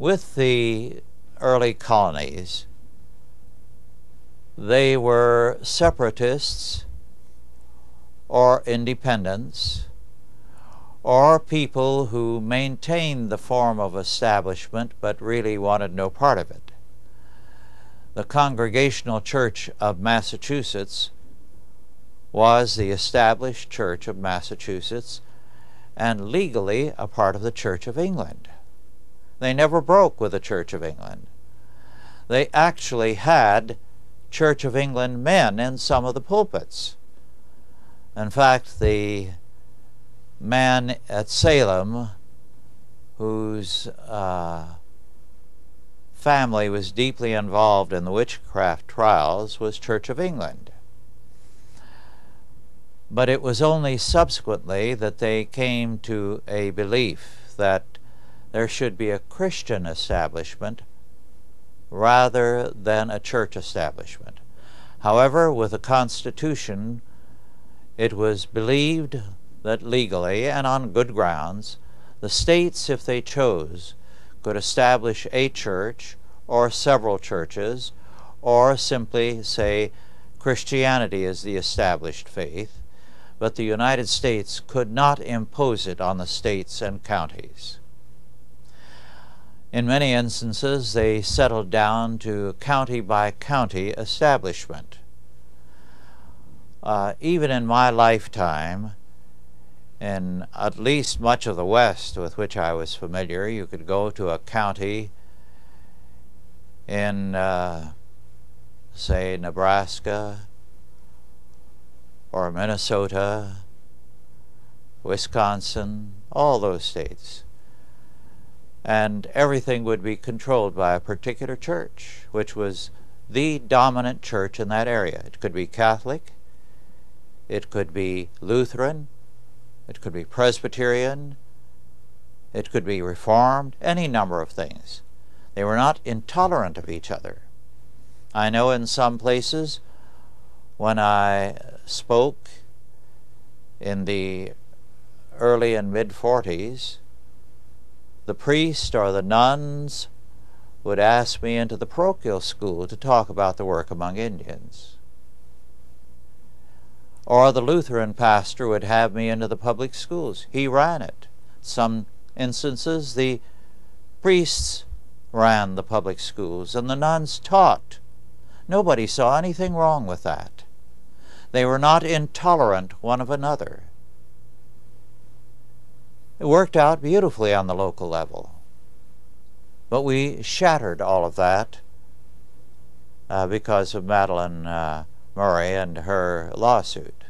With the early colonies, they were separatists or independents, or people who maintained the form of establishment but really wanted no part of it. The Congregational Church of Massachusetts was the established Church of Massachusetts and legally a part of the Church of England. They never broke with the Church of England. They actually had Church of England men in some of the pulpits. In fact, the man at Salem, whose family was deeply involved in the witchcraft trials, was Church of England. But it was only subsequently that they came to a belief that there should be a Christian establishment rather than a church establishment. However, with the Constitution, it was believed that legally and on good grounds, the states, if they chose, could establish a church or several churches, or simply say Christianity is the established faith, but the United States could not impose it on the states and counties. In many instances, they settled down to county-by-county establishment. Even in my lifetime, in at least much of the West with which I was familiar, you could go to a county in, say, Nebraska or Minnesota, Wisconsin, all those states, and everything would be controlled by a particular church, which was the dominant church in that area. It could be Catholic, it could be Lutheran, it could be Presbyterian, it could be Reformed, any number of things. They were not intolerant of each other. I know in some places, when I spoke in the early and mid-40s, the priest or the nuns would ask me into the parochial school to talk about the work among Indians. Or the Lutheran pastor would have me into the public schools. He ran it. Some instances, the priests ran the public schools and the nuns taught. Nobody saw anything wrong with that. They were not intolerant one of another. It worked out beautifully on the local level. But we shattered all of that because of Madeline Murray and her lawsuit.